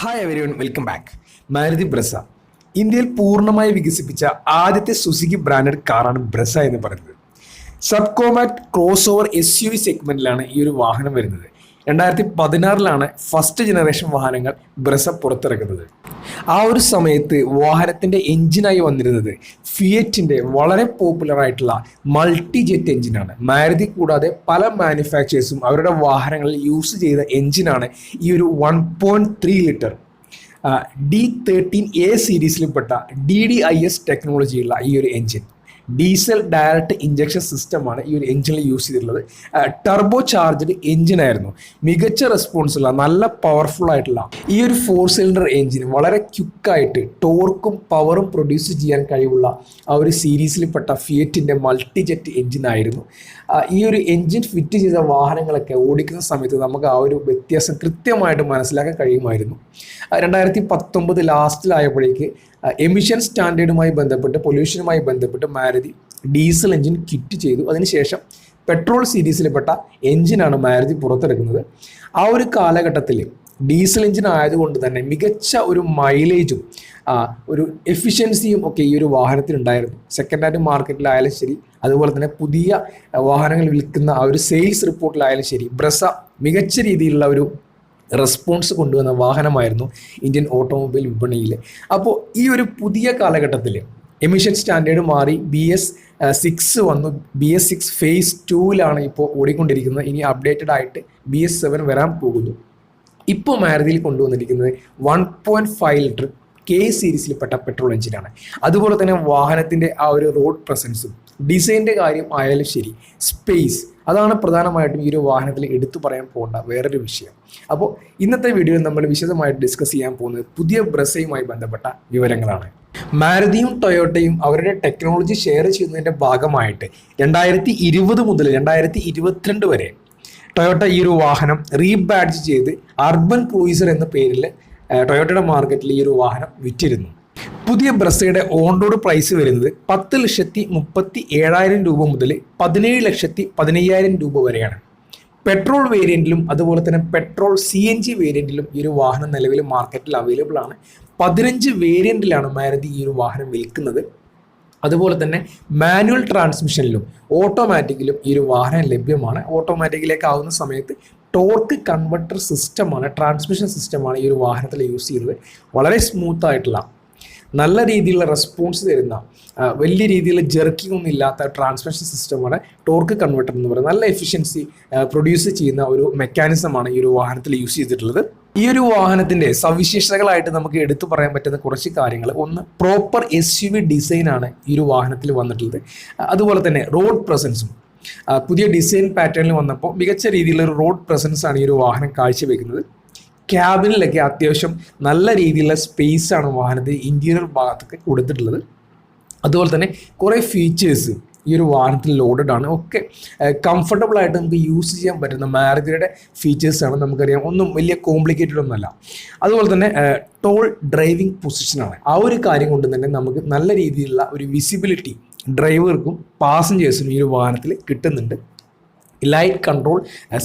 Hi everyone, welcome back. Maruti Brezza ഇന്ത്യയിൽ പൂർണ്ണമായി വികസിപ്പിച്ച ആദ്യത്തെ സുസുക്കി ബ്രാൻഡഡ് കാറാണ് ബ്രെസ എന്ന് പറയുന്നത്. Sub compact cross over SUV സെഗ്മെന്റിലാണ് ഈ ഒരു വാഹനം വരുന്നത്. 2016 ഫസ്റ്റ് ജനറേഷൻ വാഹനങ്ങൾ ബ്രെസ പുറത്തിറക്കുന്നത്. ആ ഒരു സമയത്ത് വാഹനത്തിൻ്റെ എഞ്ചിനായി വന്നിരുന്നത് ഫിയറ്റിൻ്റെ വളരെ പോപ്പുലർ ആയിട്ടുള്ള മൾട്ടി ജെറ്റ് എഞ്ചിനാണ്. മാരുതി കൂടാതെ പല മാനുഫാക്ചേഴ്സും അവരുടെ വാഹനങ്ങളിൽ യൂസ് ചെയ്ത എഞ്ചിനാണ് ഈ ഒരു 1.3 ലിറ്റർ D13A സീരീസിൽപ്പെട്ട DDIS ടെക്നോളജിയുള്ള ഈ ഒരു എഞ്ചിൻ. ഡീസൽ ഡയറക്റ്റ് ഇഞ്ചക്ഷൻ സിസ്റ്റമാണ് ഈ ഒരു എഞ്ചിനിൽ യൂസ് ചെയ്തിട്ടുള്ളത്. ടർബോ ചാർജ്ഡ് എഞ്ചിനായിരുന്നു. മികച്ച റെസ്പോൺസുള്ള നല്ല പവർഫുൾ ആയിട്ടുള്ള ഈ ഒരു 4 സിലിണ്ടർ എഞ്ചിൻ വളരെ ക്വിക്കായിട്ട് ടോർക്കും പവറും പ്രൊഡ്യൂസ് ചെയ്യാൻ കഴിവുള്ള ആ ഒരു സീരീസിൽപ്പെട്ട ഫിയറ്റിൻ്റെ മൾട്ടി ജെറ്റ് എഞ്ചിനായിരുന്നു. ഈ ഒരു എഞ്ചിൻ ഫിറ്റ് ചെയ്ത വാഹനങ്ങളൊക്കെ ഓടിക്കുന്ന സമയത്ത് നമുക്ക് ആ ഒരു വ്യത്യാസം കൃത്യമായിട്ട് മനസ്സിലാക്കാൻ കഴിയുമായിരുന്നു. 2019 ലാസ്റ്റിലായപ്പോഴേക്ക് എമിഷൻ സ്റ്റാൻഡേർഡുമായി ബന്ധപ്പെട്ട് പൊല്യൂഷനുമായി ബന്ധപ്പെട്ട് മാരുതി ഡീസൽ എഞ്ചിൻ കിറ്റ് ചെയ്തു. അതിനുശേഷം പെട്രോൾ സീരീസിൽപ്പെട്ട എഞ്ചിനാണ് മാരുതി പുറത്തെടുക്കുന്നത്. ആ ഒരു കാലഘട്ടത്തിൽ ഡീസൽ എഞ്ചിൻ ആയതുകൊണ്ട് തന്നെ മികച്ച ഒരു മൈലേജും ഒരു എഫിഷ്യൻസിയും ഒക്കെ ഈ ഒരു വാഹനത്തിനുണ്ടായിരുന്നു. സെക്കൻഡ് ഹാൻഡ് മാർക്കറ്റിലായാലും ശരി, അതുപോലെ തന്നെ പുതിയ വാഹനങ്ങൾ വിൽക്കുന്ന ആ ഒരു സെയിൽസ് റിപ്പോർട്ടിലായാലും ശരി, ബ്രെസ മികച്ച രീതിയിലുള്ള ഒരു റെസ്പോൺസ് കൊണ്ടുവന്ന വാഹനമായിരുന്നു ഇന്ത്യൻ ഓട്ടോമൊബൈൽ വിപണിയിൽ. അപ്പോൾ ഈ ഒരു പുതിയ കാലഘട്ടത്തിൽ എമിഷൻ സ്റ്റാൻഡേർഡ് മാറി BS6 വന്നു. BS6 ഫേസ് 2 ഇപ്പോൾ ഓടിക്കൊണ്ടിരിക്കുന്നത്. ഇനി അപ്ഡേറ്റഡ് ആയിട്ട് BS7 വരാൻ പോകുന്നു. ഇപ്പോൾ മാരുതിയിൽ കൊണ്ടുവന്നിരിക്കുന്നത് 1.5 ലിറ്റർ K സീരീസിൽപ്പെട്ട പെട്രോൾ എഞ്ചിനാണ്. അതുപോലെ തന്നെ വാഹനത്തിൻ്റെ ആ ഒരു റോഡ് പ്രസൻസും ഡിസൈൻ്റെ കാര്യം ആയാലും ശരി, സ്പേസ്, അതാണ് പ്രധാനമായിട്ടും ഈ ഒരു വാഹനത്തിൽ എടുത്തു പറയാൻ പോകേണ്ട വേറൊരു വിഷയം. അപ്പോൾ ഇന്നത്തെ വീഡിയോയിൽ നമ്മൾ വിശദമായിട്ട് ഡിസ്കസ് ചെയ്യാൻ പോകുന്നത് പുതിയ ബ്രെസയുമായി ബന്ധപ്പെട്ട വിവരങ്ങളാണ്. മാരുതിയും ടൊയോട്ടയും അവരുടെ ടെക്നോളജി ഷെയർ ചെയ്യുന്നതിൻ്റെ ഭാഗമായിട്ട് 2020 മുതൽ 2022 വരെ ടൊയോട്ട ഈ ഒരു വാഹനം റീബാഡ്ജ് ചെയ്ത് അർബൻ ക്രൂയിസർ എന്ന പേരിൽ ടൊയോട്ടയുടെ മാർക്കറ്റിൽ ഈ ഒരു വാഹനം വിറ്റിരുന്നു. പുതിയ ബ്രെസയുടെ ഓൺ റോഡ് പ്രൈസ് വരുന്നത് 10,37,000 രൂപ മുതൽ 17,15,000 രൂപ വരെയാണ്. പെട്രോൾ വേരിയൻറ്റിലും അതുപോലെ തന്നെ പെട്രോൾ CNG വേരിയൻറ്റിലും ഈ ഒരു വാഹനം നിലവിൽ മാർക്കറ്റിൽ അവൈലബിൾ ആണ്. 15 വേരിയൻറ്റിലാണ് മാരുതി ഈ ഒരു വാഹനം വിൽക്കുന്നത്. അതുപോലെ തന്നെ മാനുവൽ ട്രാൻസ്മിഷനിലും ഓട്ടോമാറ്റിക്കിലും ഈ ഒരു വാഹനം ലഭ്യമാണ്. ഓട്ടോമാറ്റിക്കിലേക്ക് ആവുന്ന സമയത്ത് ടോർക്ക് കൺവെർട്ടർ സിസ്റ്റമാണ്, ട്രാൻസ്മിഷൻ സിസ്റ്റമാണ് ഈ ഒരു വാഹനത്തിൽ യൂസ് ചെയ്യുന്നത്. വളരെ സ്മൂത്തായിട്ടുള്ള നല്ല രീതിയിലുള്ള റെസ്പോൺസ് തരുന്ന വലിയ രീതിയിൽ ജെർക്കിംഗ് ഒന്നും ഇല്ലാത്ത ട്രാൻസ്മിഷൻ സിസ്റ്റമാണ് ടോർക്ക് കൺവെർട്ടർ എന്ന് പറയുന്നത്. നല്ല എഫിഷ്യൻസി പ്രൊഡ്യൂസ് ചെയ്യുന്ന ഒരു മെക്കാനിസമാണ് ഈ ഒരു വാഹനത്തിൽ യൂസ് ചെയ്തിട്ടുള്ളത്. ഈ ഒരു വാഹനത്തിൻ്റെ സവിശേഷതകളായിട്ട് നമുക്ക് എടുത്തു പറയാൻ പറ്റുന്ന കുറച്ച് കാര്യങ്ങൾ: ഒന്ന്, പ്രോപ്പർ SUV ഡിസൈനാണ് ഈ ഒരു വാഹനത്തിൽ വന്നിട്ടുള്ളത്. അതുപോലെ തന്നെ റോഡ് പ്രസൻസും പുതിയ ഡിസൈൻ പാറ്റേണിൽ വന്നപ്പോൾ മികച്ച രീതിയിലുള്ള ഒരു റോഡ് പ്രസൻസ് ആണ് ഈ ഒരു വാഹനം കാഴ്ചവെക്കുന്നത്. ക്യാബിനിലൊക്കെ അത്യാവശ്യം നല്ല രീതിയിലുള്ള സ്പേസാണ് വാഹനത്തിൽ ഇൻറ്റീരിയർ ഭാഗത്തൊക്കെ കൊടുത്തിട്ടുള്ളത്. അതുപോലെ തന്നെ കുറേ ഫീച്ചേഴ്സ് ഈ ഒരു വാഹനത്തിൽ ലോഡഡ് ആണ്. ഒക്കെ കംഫർട്ടബിൾ ആയിട്ട് നമുക്ക് യൂസ് ചെയ്യാൻ പറ്റുന്ന മാരുതിയുടെ ഫീച്ചേഴ്സാണ്. നമുക്കറിയാം, ഒന്നും വലിയ കോംപ്ലിക്കേറ്റഡ് ഒന്നുമല്ല. അതുപോലെ തന്നെ ടോൾ ഡ്രൈവിംഗ് പൊസിഷനാണ്. ആ ഒരു കാര്യം കൊണ്ട് തന്നെ നമുക്ക് നല്ല രീതിയിലുള്ള ഒരു വിസിബിലിറ്റി ഡ്രൈവർക്കും പാസഞ്ചേഴ്സിനും ഈ ഒരു വാഹനത്തിൽ കിട്ടുന്നുണ്ട്. ലൈറ്റ് കൺട്രോൾ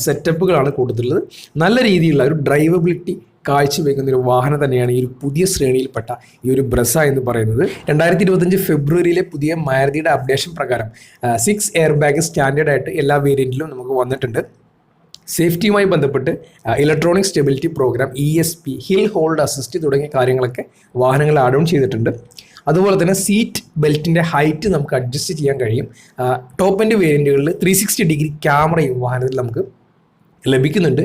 സെറ്റപ്പുകളാണ് കൊടുത്തിട്ടുള്ളത്. നല്ല രീതിയിലുള്ള ഒരു ഡ്രൈവബിലിറ്റി കാഴ്ചവെക്കുന്ന ഒരു വാഹനം തന്നെയാണ് ഈ ഒരു പുതിയ ശ്രേണിയിൽപ്പെട്ട ഈ ഒരു ബ്രെസ എന്ന് പറയുന്നത്. 2025 ഫെബ്രുവരിയിലെ പുതിയ മാരുതിയുടെ അപ്ഡേഷൻ പ്രകാരം 6 എയർ ബാഗ് സ്റ്റാൻഡേർഡ് ആയിട്ട് എല്ലാ വേരിയൻറ്റിലും നമുക്ക് വന്നിട്ടുണ്ട്. സേഫ്റ്റിയുമായി ബന്ധപ്പെട്ട് electronic stability program, ESP, hill hold assist തുടങ്ങിയ കാര്യങ്ങളൊക്കെ വാഹനങ്ങൾ ആഡ് ഓൺ ചെയ്തിട്ടുണ്ട്. അതുപോലെ തന്നെ സീറ്റ് ബെൽറ്റിൻ്റെ ഹൈറ്റ് നമുക്ക് അഡ്ജസ്റ്റ് ചെയ്യാൻ കഴിയും. ടോപ്പ് എൻഡ് വേരിയൻറ്റുകളിൽ 360 ഡിഗ്രി ക്യാമറയും വാഹനത്തിൽ നമുക്ക് ലഭിക്കുന്നുണ്ട്.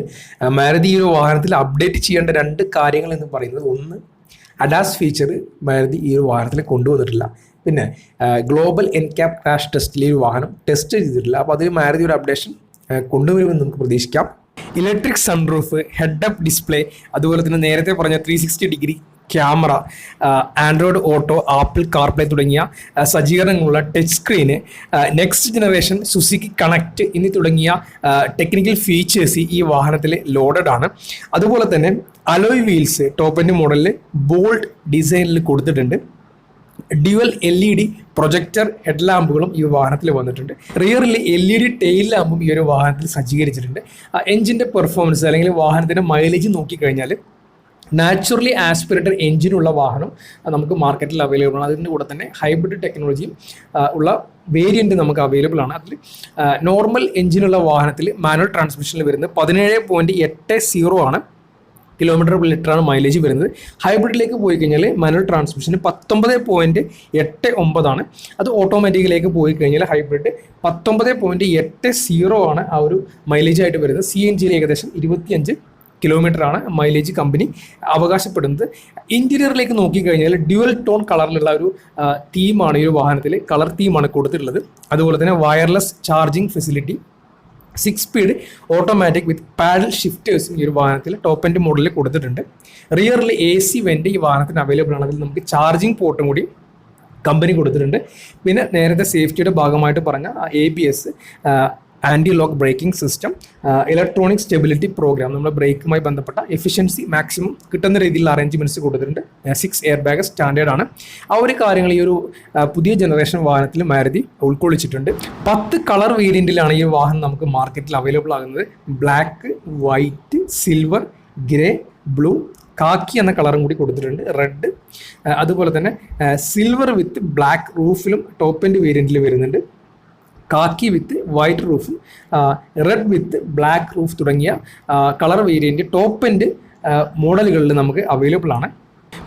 മാരുതി ഈ ഒരു വാഹനത്തിൽ അപ്ഡേറ്റ് ചെയ്യേണ്ട 2 കാര്യങ്ങൾ എന്ന് പറയുന്നത്: ഒന്ന്, ADAS ഫീച്ചർ മാരുതി ഈ ഒരു വാഹനത്തിൽ കൊണ്ടുവന്നിട്ടില്ല. പിന്നെ ഗ്ലോബൽ NCAP ക്രാഷ് ടെസ്റ്റിൽ ഈ ഒരു വാഹനം ടെസ്റ്റ് ചെയ്തിട്ടില്ല. അപ്പോൾ അതിൽ മാരുതി ഒരു അപ്ഡേഷൻ കൊണ്ടുവരുമെന്ന് നമുക്ക് പ്രതീക്ഷിക്കാം. Electric sunroof, head up display, അതുപോലെ തന്നെ നേരത്തെ പറഞ്ഞ 360 degree camera, Android Auto, Apple CarPlay തുടങ്ങിയ സജ്ജീകരണങ്ങളുള്ള touch screen, next generation Suzuki Connect എന്നീ തുടങ്ങിയ ടെക്നിക്കൽ ഫീച്ചേഴ്സ് ഈ വാഹനത്തിൽ ലോഡഡ് ആണ്. അതുപോലെ തന്നെ അലോയ് വീൽസ് ടോപ്പ് എൻഡ് മോഡലിൽ ബോൾഡ് ഡിസൈനിൽ കൊടുത്തിട്ടുണ്ട്. ഡ്യുവൽ LED പ്രൊജക്ടർ ഹെഡ് ലാമ്പുകളും ഈ വാഹനത്തിൽ വന്നിട്ടുണ്ട്. റിയറിൽ LED ടെയിൽ ലാമ്പും ഈ ഒരു വാഹനത്തിൽ സജ്ജീകരിച്ചിട്ടുണ്ട്. എഞ്ചിൻ്റെ പെർഫോമൻസ് അല്ലെങ്കിൽ വാഹനത്തിൻ്റെ മൈലേജ് നോക്കിക്കഴിഞ്ഞാൽ നാച്ചുറലി ആസ്പിറേറ്റഡ് എഞ്ചിനുള്ള വാഹനം നമുക്ക് മാർക്കറ്റിൽ അവൈലബിൾ ആണ്. അതിൻ്റെ കൂടെ തന്നെ ഹൈബ്രിഡ് ടെക്നോളജിയും ഉള്ള വേരിയൻറ്റ് നമുക്ക് അവൈലബിൾ ആണ്. അതിൽ നോർമൽ എഞ്ചിനുള്ള വാഹനത്തിൽ മാനുവൽ ട്രാൻസ്മിഷനിൽ വരുന്നത് 17.80 ആണ് കിലോമീറ്റർ പെർ ലിറ്ററാണ് മൈലേജ് വരുന്നത്. ഹൈബ്രിഡിലേക്ക് പോയി കഴിഞ്ഞാൽ മാനുവൽ ട്രാൻസ്മിഷന് 19.89 ആണ്. അത് ഓട്ടോമാറ്റിക്കിലേക്ക് പോയി കഴിഞ്ഞാൽ ഹൈബ്രിഡ് 19.80 ആണ് ആ ഒരു മൈലേജ് ആയിട്ട് വരുന്നത്. CNGയിൽ ഏകദേശം 25 കിലോമീറ്ററാണ് മൈലേജ് കമ്പനി അവകാശപ്പെടുന്നത്. ഇൻറ്റീരിയറിലേക്ക് നോക്കിക്കഴിഞ്ഞാൽ ഡ്യുവൽ ടോൺ കളറിലുള്ള ഒരു തീമാണ് ഈ ഒരു വാഹനത്തിൽ, കളർ തീമാണ് കൊടുത്തിട്ടുള്ളത്. അതുപോലെ തന്നെ wireless charging facility, 6 speed automatic with paddle ഷിഫ്റ്റേഴ്സും ഈ ഒരു വാഹനത്തിൽ ടോപ്പ് എൻഡ് മോഡലിൽ കൊടുത്തിട്ടുണ്ട്. റിയറിൽ AC വെൻ്റ് ഈ വാഹനത്തിന് അവൈലബിൾ ആണ്. അതിൽ നമുക്ക് ചാർജിങ് പോർട്ടും കൂടി കമ്പനി കൊടുത്തിട്ടുണ്ട്. പിന്നെ നേരത്തെ സേഫ്റ്റിയുടെ ഭാഗമായിട്ട് പറഞ്ഞ ABS, anti lock braking system, electronic stability program, നമ്മുടെ ബ്രേക്കുമായി ബന്ധപ്പെട്ട എഫിഷ്യൻസി മാക്സിമം കിട്ടുന്ന രീതിയിലുള്ള അറേഞ്ച്മെൻറ്റ്സ് കൊടുത്തിട്ടുണ്ട്. 6 എയർ ബാഗ് സ്റ്റാൻഡേർഡാണ്. ആ ഒരു കാര്യങ്ങൾ ഈ ഒരു പുതിയ ജനറേഷൻ വാഹനത്തിൽ മാരുതി ഉൾക്കൊള്ളിച്ചിട്ടുണ്ട്. 10 കളർ വേരിയൻറ്റിലാണ് ഈ വാഹനം നമുക്ക് മാർക്കറ്റിൽ അവൈലബിൾ ആകുന്നത്. Black, white, silver, grey, blue, khaki എന്ന കളറും കൂടി കൊടുത്തിട്ടുണ്ട്, റെഡ്. അതുപോലെ തന്നെ സിൽവർ വിത്ത് ബ്ലാക്ക് റൂഫിലും ടോപ്പ് എൻഡ് വേരിയൻറ്റിൽ വരുന്നുണ്ട്. കാക്കി വിത്ത് വൈറ്റ് റൂഫും റെഡ് വിത്ത് ബ്ലാക്ക് റൂഫ് തുടങ്ങിയ കളർ വേരിയൻറ്റ് ടോപ്പ് എൻഡ് മോഡലുകളിൽ നമുക്ക് അവൈലബിൾ ആണ്.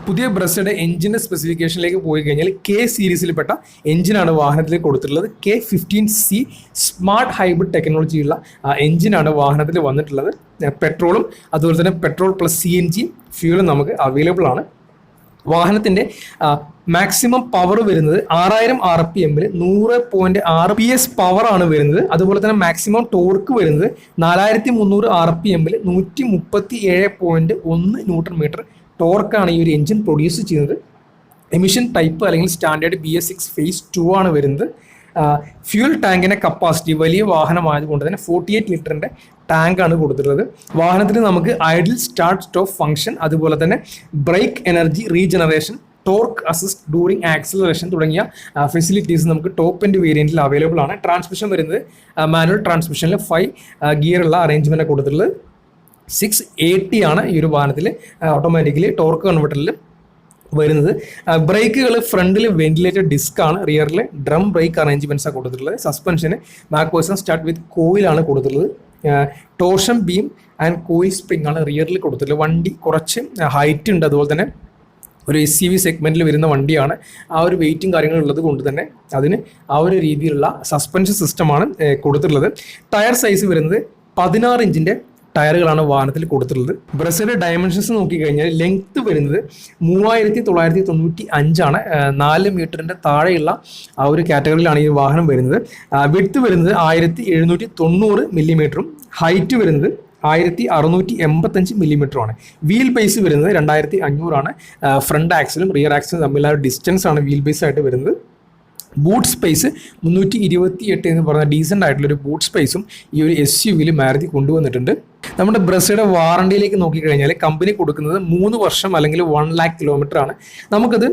പുതിയ ബ്രസയുടെ എഞ്ചിൻ്റെ സ്പെസിഫിക്കേഷനിലേക്ക് പോയി കഴിഞ്ഞാൽ K സീരീസിൽപ്പെട്ട എഞ്ചിനാണ് വാഹനത്തിൽ കൊടുത്തിട്ടുള്ളത്. K15C സ്മാർട്ട് ഹൈബ്രിഡ് ടെക്നോളജിയുള്ള എഞ്ചിനാണ് വാഹനത്തിൽ വന്നിട്ടുള്ളത്. പെട്രോളും അതുപോലെ തന്നെ പെട്രോൾ പ്ലസ് CNG ഫ്യൂലും നമുക്ക് അവൈലബിൾ ആണ്. വാഹനത്തിൻ്റെ മാക്സിമം പവർ വരുന്നത് 6000 RPM 100.6 PS പവറാണ് വരുന്നത്. അതുപോലെ തന്നെ മാക്സിമം ടോർക്ക് വരുന്നത് 4300 RPM 137.1 Nm ടോർക്കാണ് ഈ ഒരു എഞ്ചിൻ പ്രൊഡ്യൂസ് ചെയ്യുന്നത്. എമിഷൻ ടൈപ്പ് അല്ലെങ്കിൽ സ്റ്റാൻഡേർഡ് BS6 ഫേസ് 2 ആണ് വരുന്നത്. ഫ്യൂൽ ടാങ്കിൻ്റെ കപ്പാസിറ്റി വലിയ വാഹനമായതുകൊണ്ട് തന്നെ 48 ലിറ്ററിൻ്റെ ടാങ്കാണ് കൊടുത്തിട്ടുള്ളത്. വാഹനത്തിൽ നമുക്ക് ഐഡിൽ സ്റ്റാർട്ട് സ്റ്റോപ്പ് ഫംഗ്ഷൻ, അതുപോലെ തന്നെ brake energy regeneration, torque assist during acceleration തുടങ്ങിയ ഫെസിലിറ്റീസ് നമുക്ക് ടോപ്പ് എൻഡ് വേരിയൻറ്റിൽ അവൈലബിൾ ആണ്. ട്രാൻസ്മിഷൻ വരുന്നത് മാനുവൽ ട്രാൻസ്മിഷനിൽ 5 ഗിയറുള്ള അറേഞ്ച്മെൻറ്റ് കൊടുത്തിട്ടുള്ളത്. 680 ആണ് ഈ ഒരു വാഹനത്തിൽ ഓട്ടോമാറ്റിക്കലി ടോർക്ക് കൺവെർട്ടറിൽ വരുന്നത്. ബ്രേക്കുകൾ ഫ്രണ്ടിൽ വെന്റിലേറ്റഡ് ഡിസ്ക് ആണ്, റിയറിൽ ഡ്രം ബ്രേക്ക് അറേഞ്ച്മെൻറ്റ്സാണ് കൊടുത്തിട്ടുള്ളത്. സസ്പെൻഷന് മാക്വേഴ്സൺ സ്റ്റാർട്ട് വിത്ത് കോയിലാണ് കൊടുത്തിട്ടുള്ളത്. Torsion beam and coil spring ആണ് റിയറിൽ കൊടുത്തിട്ടുള്ളത്. വണ്ടി കുറച്ച് ഹൈറ്റ് ഉണ്ട്, അതുപോലെ തന്നെ ഒരു SUV സെഗ്മെൻറ്റിൽ വരുന്ന വണ്ടിയാണ്. ആ ഒരു വെയിറ്റും കാര്യങ്ങളും ഉള്ളത് കൊണ്ട് തന്നെ അതിന് ആ ഒരു രീതിയിലുള്ള സസ്പെൻഷൻ സിസ്റ്റമാണ് കൊടുത്തിട്ടുള്ളത്. ടയർ സൈസ് വരുന്നത് 16 ഇഞ്ചിൻ്റെ ടയറുകളാണ് വാഹനത്തിൽ കൊടുത്തിട്ടുള്ളത്. ബ്രസയുടെ ഡയമെൻഷൻസ് നോക്കിക്കഴിഞ്ഞാൽ ലെങ്ത്ത് വരുന്നത് 3995 ആണ്. 4 മീറ്ററിൻ്റെ താഴെയുള്ള ആ ഒരു കാറ്റഗറിയിലാണ് ഈ വാഹനം വരുന്നത്. വിഡ്ത്ത് വരുന്നത് 1790 മില്ലിമീറ്ററും ഹൈറ്റ് വരുന്നത് 1685 മില്ലിമീറ്ററുമാണ്. വീൽ ബേസ് വരുന്നത് 2500 ആണ്. ഫ്രണ്ട് ആക്സിലും റിയർ ആക്സിലും തമ്മിലുള്ള ഡിസ്റ്റൻസ് ആണ് വീൽ ബേസ് ആയിട്ട് വരുന്നത്. ബൂട്ട് സ്പേസ് 328 എന്ന് പറഞ്ഞ ഡീസൻ്റ് ആയിട്ടുള്ളൊരു ബൂട്ട് സ്പേസും ഈ ഒരു SUVയിൽ മാരുതി കൊണ്ടുവന്നിട്ടുണ്ട്. നമ്മുടെ ബ്രസയുടെ വാറണ്ടിയിലേക്ക് നോക്കിക്കഴിഞ്ഞാൽ കമ്പനി കൊടുക്കുന്നത് 3 വർഷം അല്ലെങ്കിൽ 1 lakh കിലോമീറ്റർ ആണ്. നമുക്കത്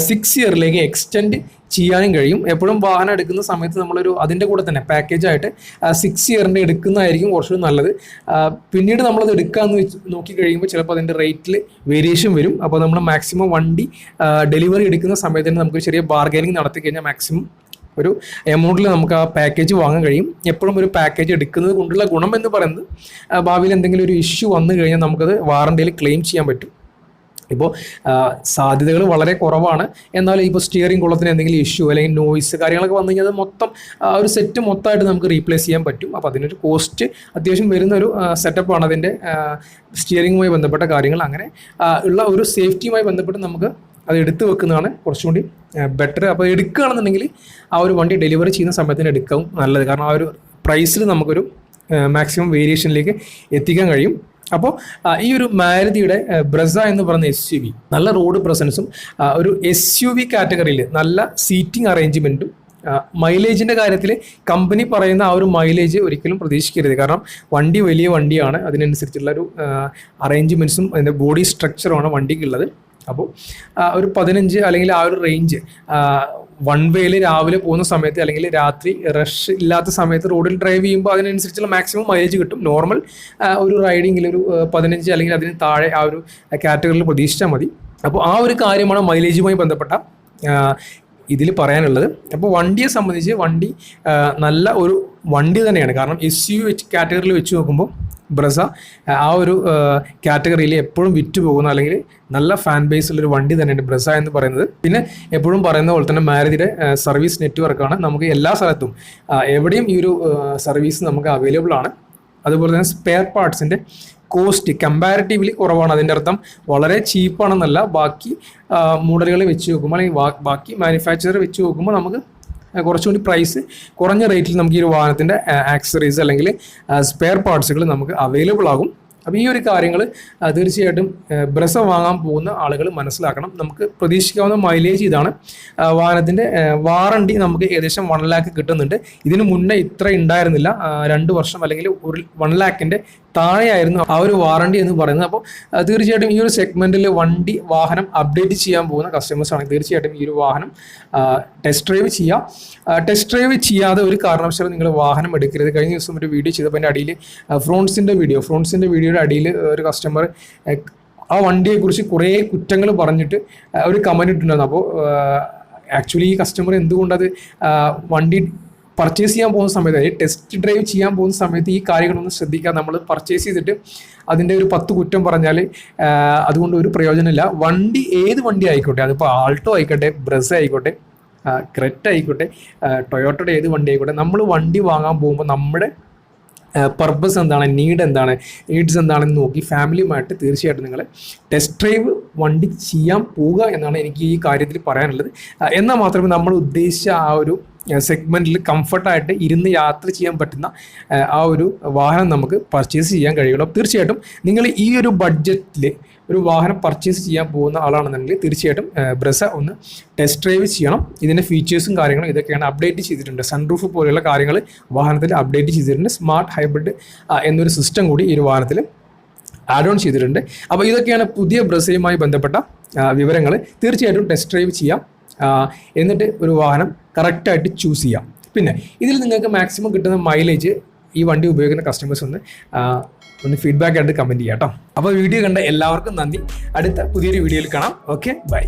6 ഇയറിലേക്ക് എക്സ്റ്റെൻഡ് ചെയ്യാനും കഴിയും. എപ്പോഴും വാഹനം എടുക്കുന്ന സമയത്ത് നമ്മളൊരു അതിൻ്റെ കൂടെ തന്നെ പാക്കേജായിട്ട് 6 ഇയറിൻ്റെ എടുക്കുന്നതായിരിക്കും കുറച്ചുകൂടി നല്ലത്. പിന്നീട് നമ്മളത് എടുക്കാമെന്ന് നോക്കി കഴിയുമ്പോൾ ചിലപ്പോൾ അതിൻ്റെ റേറ്റിൽ വേരിയേഷൻ വരും. അപ്പോൾ നമ്മൾ മാക്സിമം വണ്ടി ഡെലിവറി എടുക്കുന്ന സമയത്ത് തന്നെ നമുക്ക് ചെറിയ ബാർഗൈനിങ് നടത്തി കഴിഞ്ഞാൽ മാക്സിമം ഒരു എമൗണ്ടിൽ നമുക്ക് ആ പാക്കേജ് വാങ്ങാൻ കഴിയും. എപ്പോഴും ഒരു പാക്കേജ് എടുക്കുന്നത് കൊണ്ടുള്ള ഗുണം എന്ന് പറയുന്നത് ഭാവിയിൽ എന്തെങ്കിലും ഒരു ഇഷ്യൂ വന്നു കഴിഞ്ഞാൽ നമുക്കത് വാറണ്ടിയിൽ ക്ലെയിം ചെയ്യാൻ പറ്റും. ഇപ്പോൾ സാധ്യതകൾ വളരെ കുറവാണ്. എന്നാലും ഇപ്പോൾ സ്റ്റിയറിംഗ് കൊളത്തിന് എന്തെങ്കിലും ഇഷ്യൂ അല്ലെങ്കിൽ നോയ്സ് കാര്യങ്ങളൊക്കെ വന്നു കഴിഞ്ഞാൽ അത് മൊത്തം ഒരു സെറ്റ് മൊത്തമായിട്ട് നമുക്ക് റീപ്ലേസ് ചെയ്യാൻ പറ്റും. അപ്പോൾ അതിനൊരു കോസ്റ്റ് അത്യാവശ്യം വരുന്നൊരു സെറ്റപ്പാണ് അതിൻ്റെ സ്റ്റിയറിംഗുമായി ബന്ധപ്പെട്ട കാര്യങ്ങൾ. അങ്ങനെ ഉള്ള ഒരു സേഫ്റ്റിയുമായി ബന്ധപ്പെട്ട് നമുക്ക് അത് എടുത്തു വെക്കുന്നതാണ് കുറച്ചുകൂടി ബെറ്റർ. അപ്പോൾ എടുക്കുകയാണെന്നുണ്ടെങ്കിൽ ആ ഒരു വണ്ടി ഡെലിവറി ചെയ്യുന്ന സമയത്തിന് എടുക്കാവും നല്ലത്. കാരണം ആ ഒരു പ്രൈസിൽ നമുക്കൊരു മാക്സിമം വേരിയേഷനിലേക്ക് എത്തിക്കാൻ കഴിയും. അപ്പോൾ ഈ ഒരു മാരുതിയുടെ ബ്രസ എന്ന് പറയുന്ന SUV നല്ല റോഡ് പ്രസൻസും ഒരു SUV കാറ്റഗറിയിൽ നല്ല സീറ്റിംഗ് അറേഞ്ച്മെൻറ്റും മൈലേജിൻ്റെ കാര്യത്തിൽ കമ്പനി പറയുന്ന ആ ഒരു മൈലേജ് ഒരിക്കലും പ്രതീക്ഷിക്കരുത്. കാരണം വണ്ടി വലിയ വണ്ടിയാണ്, അതിനനുസരിച്ചുള്ള ഒരു അറേഞ്ച്മെൻറ്റ്സും അതിൻ്റെ ബോഡി സ്ട്രക്ചറുമാണ് വണ്ടിക്കുള്ളത്. അപ്പോൾ ഒരു 15 അല്ലെങ്കിൽ ആ ഒരു റേഞ്ച് വൺ വേയിൽ രാവിലെ പോകുന്ന സമയത്ത് അല്ലെങ്കിൽ രാത്രി റഷ് ഇല്ലാത്ത സമയത്ത് റോഡിൽ ഡ്രൈവ് ചെയ്യുമ്പോൾ അതിനനുസരിച്ചുള്ള മാക്സിമം മൈലേജ് കിട്ടും. നോർമൽ ഒരു റൈഡിങ്ങിൽ ഒരു 15 അല്ലെങ്കിൽ അതിന് താഴെ ആ ഒരു കാറ്റഗറിയിൽ പ്രതീക്ഷിച്ചാൽ മതി. അപ്പോൾ ആ ഒരു കാര്യമാണ് മൈലേജുമായി ബന്ധപ്പെട്ട ഇതിൽ പറയാനുള്ളത്. അപ്പോൾ വണ്ടിയെ സംബന്ധിച്ച് വണ്ടി നല്ല ഒരു വണ്ടി തന്നെയാണ്. കാരണം SUV കാറ്റഗറിയിൽ വെച്ച് നോക്കുമ്പോൾ ബ്രസ ആ ഒരു കാറ്റഗറിയിൽ എപ്പോഴും വിറ്റ് പോകുന്ന അല്ലെങ്കിൽ നല്ല ഫാൻ ബേസ് ഉള്ളൊരു വണ്ടി തന്നെയാണ് ബ്രസ എന്ന് പറയുന്നത്. പിന്നെ എപ്പോഴും പറയുന്ന പോലെ തന്നെ മാരുതിയുടെ സർവീസ് നെറ്റ്വർക്കാണ്. നമുക്ക് എല്ലാ സ്ഥലത്തും എവിടെയും ഈ ഒരു സർവീസ് നമുക്ക് അവൈലബിൾ ആണ്. അതുപോലെ തന്നെ സ്പെയർ പാർട്സിൻ്റെ കോസ്റ്റ് കമ്പാരിറ്റീവ്ലി കുറവാണ്. അതിൻ്റെ അർത്ഥം വളരെ ചീപ്പാണെന്നല്ല, ബാക്കി മോഡലുകൾ വെച്ച് നോക്കുമ്പോൾ അല്ലെങ്കിൽ ബാക്കി മാനുഫാക്ചറർ വെച്ച് നോക്കുമ്പോൾ നമുക്ക് കുറച്ചുകൂടി പ്രൈസ് കുറഞ്ഞ റേറ്റിൽ നമുക്ക് ഈ ഒരു വാഹനത്തിൻ്റെ ആക്സറീസ് അല്ലെങ്കിൽ സ്പെയർ പാർട്സുകൾ നമുക്ക് അവൈലബിൾ ആകും. അപ്പോൾ ഈ ഒരു കാര്യങ്ങൾ തീർച്ചയായിട്ടും ബ്രസ വാങ്ങാൻ പോകുന്ന ആളുകൾ മനസ്സിലാക്കണം. നമുക്ക് പ്രതീക്ഷിക്കാവുന്ന മൈലേജ് ഇതാണ്. വാഹനത്തിൻ്റെ വാറണ്ടി നമുക്ക് ഏകദേശം 1 lakh കിട്ടുന്നുണ്ട്. ഇതിന് മുന്നേ ഇത്ര ഉണ്ടായിരുന്നില്ല. 2 വർഷം അല്ലെങ്കിൽ 1 lakhൻ്റെ താഴെയായിരുന്നു ആ ഒരു വാറണ്ടി എന്ന് പറയുന്നത്. അപ്പോൾ തീർച്ചയായിട്ടും ഈ ഒരു സെഗ്മെൻറ്റിൽ വാഹനം അപ്ഡേറ്റ് ചെയ്യാൻ പോകുന്ന കസ്റ്റമേഴ്സ് ആണെങ്കിൽ തീർച്ചയായിട്ടും ഈ ഒരു വാഹനം ടെസ്റ്റ് ഡ്രൈവ് ചെയ്യാം. ടെസ്റ്റ് ഡ്രൈവ് ചെയ്യാതെ ഒരു കാരണവശാലും നിങ്ങൾ വാഹനം എടുക്കരുത്. കഴിഞ്ഞ ദിവസം ഒരു വീഡിയോ ചെയ്തപ്പോൾ എൻ്റെ അടിയിൽ ഫ്രോൺസിൻ്റെ വീഡിയോയുടെ അടിയിൽ ഒരു കസ്റ്റമർ ആ വണ്ടിയെക്കുറിച്ച് കുറേ കുറ്റങ്ങൾ പറഞ്ഞിട്ട് ഒരു കമൻറ്റ് ഇട്ടിട്ടുണ്ടായിരുന്നു. അപ്പോൾ ആക്ച്വലി ഈ കസ്റ്റമർ എന്തുകൊണ്ടത് വണ്ടി പർച്ചേസ് ചെയ്യാൻ പോകുന്ന സമയത്ത്, അതായത് ടെസ്റ്റ് ഡ്രൈവ് ചെയ്യാൻ പോകുന്ന സമയത്ത് ഈ കാര്യങ്ങളൊന്നും ശ്രദ്ധിക്കാൻ നമ്മൾ പർച്ചേസ് ചെയ്തിട്ട് അതിൻ്റെ ഒരു 10 കുറ്റം പറഞ്ഞാൽ അതുകൊണ്ട് ഒരു പ്രയോജനമില്ല. വണ്ടി ഏത് വണ്ടി ആയിക്കോട്ടെ, അതിപ്പോൾ ആൾട്ടോ ആയിക്കോട്ടെ, ബ്രസ ആയിക്കോട്ടെ, ക്രെറ്റ ആയിക്കോട്ടെ, ടൊയോട്ടയുടെ ഏത് വണ്ടി ആയിക്കോട്ടെ, നമ്മൾ വണ്ടി വാങ്ങാൻ പോകുമ്പോൾ നമ്മുടെ പർപ്പസ് എന്താണ്, നീഡ്സ് എന്താണെന്ന് നോക്കി ഫാമിലിയുമായിട്ട് തീർച്ചയായിട്ടും നിങ്ങൾ ടെസ്റ്റ് ഡ്രൈവ് വണ്ടി ചെയ്യാൻ പോവുക എന്നാണ് എനിക്ക് ഈ കാര്യത്തിൽ പറയാനുള്ളത്. എന്നാൽ മാത്രമേ നമ്മൾ ഉദ്ദേശിച്ച ആ ഒരു സെഗ്മെൻറ്റിൽ കംഫർട്ടായിട്ട് ഇരുന്ന് യാത്ര ചെയ്യാൻ പറ്റുന്ന ആ ഒരു വാഹനം നമുക്ക് പർച്ചേസ് ചെയ്യാൻ കഴിയുള്ളൂ. തീർച്ചയായിട്ടും നിങ്ങൾ ഈ ഒരു ബഡ്ജറ്റിൽ ഒരു വാഹനം പർച്ചേസ് ചെയ്യാൻ പോകുന്ന ആളാണെന്നുണ്ടെങ്കിൽ തീർച്ചയായിട്ടും ബ്രസ ഒന്ന് ടെസ്റ്റ് ഡ്രൈവ് ചെയ്യണം. ഇതിൻ്റെ ഫീച്ചേഴ്സും കാര്യങ്ങളും ഇതൊക്കെയാണ് അപ്ഡേറ്റ് ചെയ്തിട്ടുണ്ട്. സൺറൂഫ് പോലെയുള്ള കാര്യങ്ങൾ വാഹനത്തിൽ അപ്ഡേറ്റ് ചെയ്തിട്ടുണ്ട്. സ്മാർട്ട് ഹൈബ്രിഡ് എന്നൊരു സിസ്റ്റം കൂടി ഈ ഒരു വാഹനത്തിൽ ആഡ് ഓൺ ചെയ്തിട്ടുണ്ട്. അപ്പോൾ ഇതൊക്കെയാണ് പുതിയ ബ്രസയുമായി ബന്ധപ്പെട്ട വിവരങ്ങൾ. തീർച്ചയായിട്ടും ടെസ്റ്റ് ഡ്രൈവ് ചെയ്യാം, എന്നിട്ട് ഒരു വാഹനം കറക്റ്റായിട്ട് ചൂസ് ചെയ്യാം. പിന്നെ ഇതിൽ നിങ്ങൾക്ക് മാക്സിമം കിട്ടുന്ന മൈലേജ് ഈ വണ്ടി ഉപയോഗിക്കുന്ന കസ്റ്റമേഴ്സ് ഒന്ന് ഫീഡ്ബാക്ക് ആയിട്ട് കമൻറ്റ് ചെയ്യാം കേട്ടോ. അപ്പോൾ വീഡിയോ കണ്ട എല്ലാവർക്കും നന്ദി. അടുത്ത പുതിയൊരു വീഡിയോയിൽ കാണാം. Okay, by.